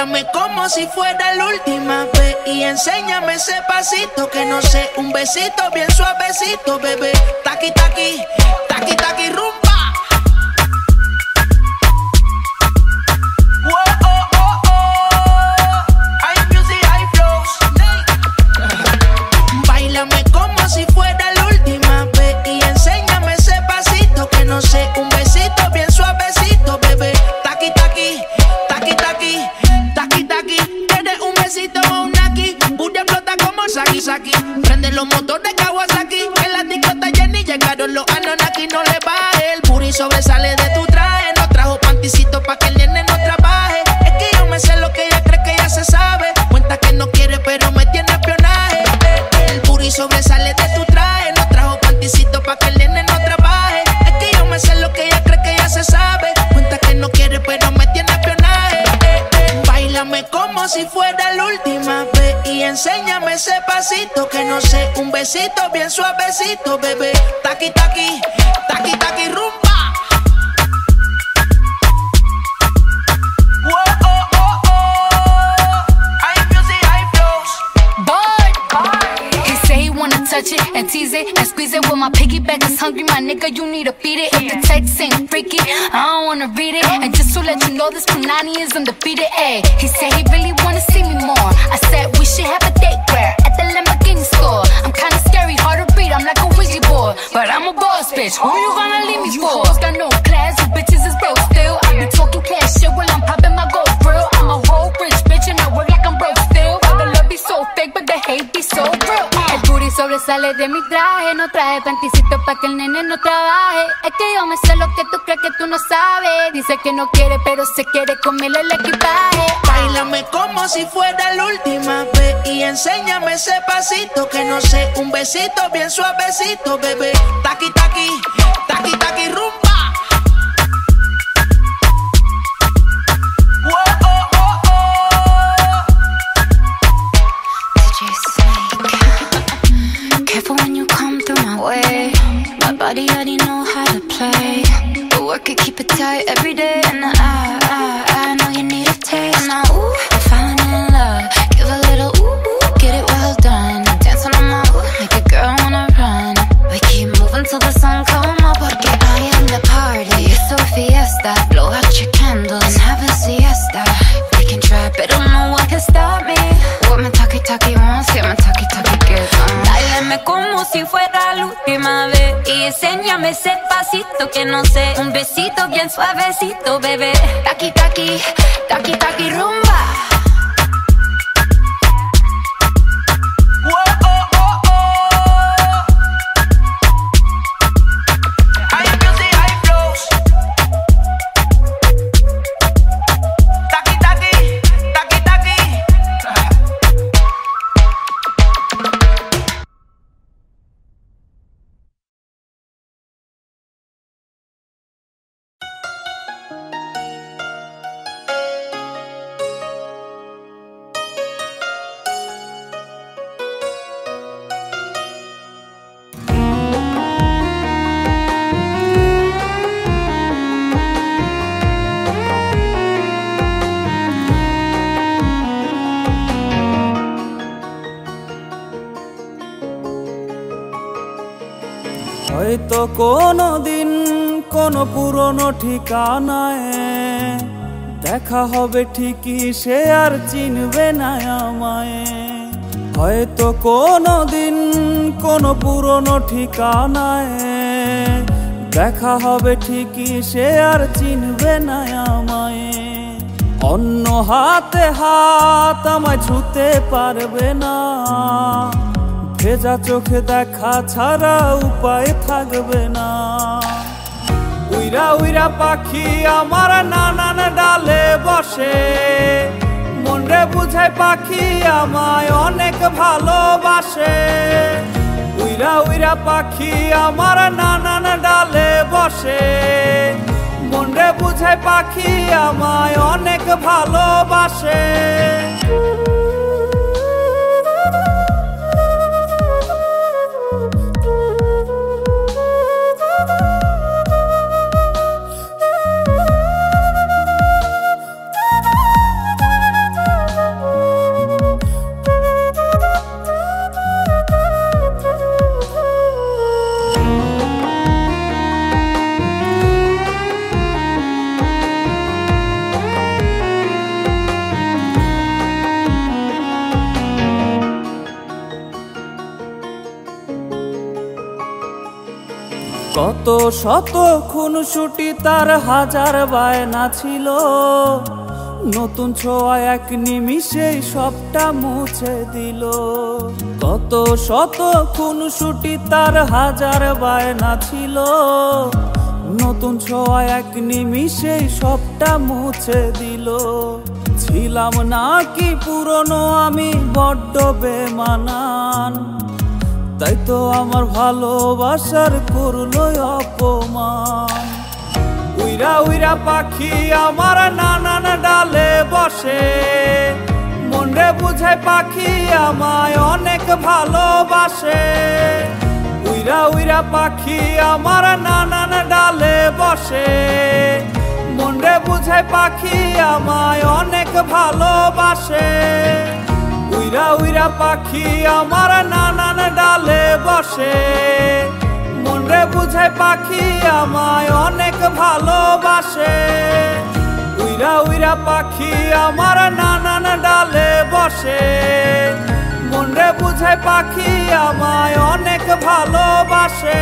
Báilame como si fuera la última vez y enséñame ese pasito que no sé, un besito bien suavecito, bebé. Taqui, taqui, taqui, taqui, rumba. Báilame como si fuera la última vez y enséñame ese pasito que no sé, un besito bien suavecito, bebé. Taqui, taqui, taqui, taqui, taqui, taqui. ¿Quieres un besito o un aquí? Booty explota como Saki, Saki. Prende los motores Kawasaki. En la discota Jenny llegaron los Anunnaki. No le baje, el booty sobresale de tu traje. No trajo panticito pa' que el nene no trabaje. Es que yo me sé lo que ella cree que ella se sabe. Cuenta que no quiere pero me tiene espionaje. El booty sobresale de tu traje. No trajo panticito pa' que el nene no trabaje. Es que yo me sé lo que ella cree que ella se sabe. Cuenta que no quiere pero me tiene espionaje. Báilame como si fuera la última vez y enséñame ese pasito que no sé, un besito bien suavecito, bebé. Taqui, taqui, taqui, taqui, rumba. Touch it and tease it and squeeze it. When my piggyback is hungry, my nigga, you need to feed it. If the text ain't freaky, I don't wanna read it. And just to let you know, this Punani is undefeated. Ayy, he said he really wanna see me more. I said we should have a date where at the Lamborghini store. I'm kinda scary, hard to read, I'm like a Ouija board, but I'm a boss bitch. Who you gonna leave me for? You got no class, you bitches is broke still. I be talking cash shit while I'm popping my gold grill. I'm a whole rich bitch and I work like I'm broke still. Why the love be so fake, but the hate be so real. El booty sobresale de mi traje, no traje panticito pa' que el nene no trabaje. Es que yo me sé lo que tú crees que tú no sabes. Dice que no quiere pero se quiere comerle el equipaje. Báilame como si fuera la última vez y enséñame ese pasito que no sé, un besito bien suavecito, bebé. Taqui, taqui, taqui, taqui, rumba. Careful when you come through my way. My body already know how to play. But work it, keep it tight every day. And I know you need a taste. Now, ooh, I'm falling in love. Give a little ooh, get it well done. Dance on my ooh, make a girl wanna run. We keep moving till the sun come up. Porque I am the party. It's a fiesta. Blow out your candles and have a siesta. We can try, but no one can stop me. What my talkie wants, yeah, my talkie gets on. Báilame como si fuera la última vez y enséñame ese pasito que no sé, un besito bien suavecito, bebé. Taqui, taqui, taqui, taqui, rumba. হয়তো কোনো দিন কোনো পুরনো ঠিকানায় দেখা হবে ঠিকই, সে আর চিনবে না আমায়। হয়তো কোনো দিন কোনো পুরনো ঠিকানায় দেখা হবে ঠিকই, সে আর চিনবে না আমায়। অন্য হাতে হাত আমায় ছুঁতে পারবে না, ভেজা চোখে দেখা ছাড়া উপায় থাকবে না। উইরা উইরা পাখি আমার নানান ডালে বসে, মনরে বুঝায় পাখি আমায় অনেক ভালোবাসে। উইরা উইরা পাখি আমার নানান ডালে বসে, মনরে বুঝায় পাখি আমায় অনেক ভালোবাসে। কত শত খুনসুটি তার হাজার বায়না ছিল, নতুন ছোঁয়া এক নিমিষেই সবটা মুছে দিল। কত শত খুনসুটি তার হাজার বায়না ছিল, নতুন ছোঁয়া এক নিমিষেই সবটা মুছে দিল। ছিলাম নাকি পুরনো আমি বড্ড বেমানান, তাই তো আমার ভালোবাসার করলো অপমান। উইরা উইরা পাখি আমার নানান ডালে বসে, মনরে বুঝায় পাখি আমায় অনেক ভালোবাসে। উইরা উইরা পাখি আমার নানান ডালে বসে, মনরে বুঝায় পাখি আমায় অনেক ভালোবাসে। উইরা উইরা পাখি আমার নানান ডালে বসে, মনরে বুঝায় পাখি আমায় অনেক ভালোবাসে। উইরা উইরা পাখি আমার নানান ডালে বসে, মনরে বুঝায় পাখি আমায় অনেক ভালোবাসে।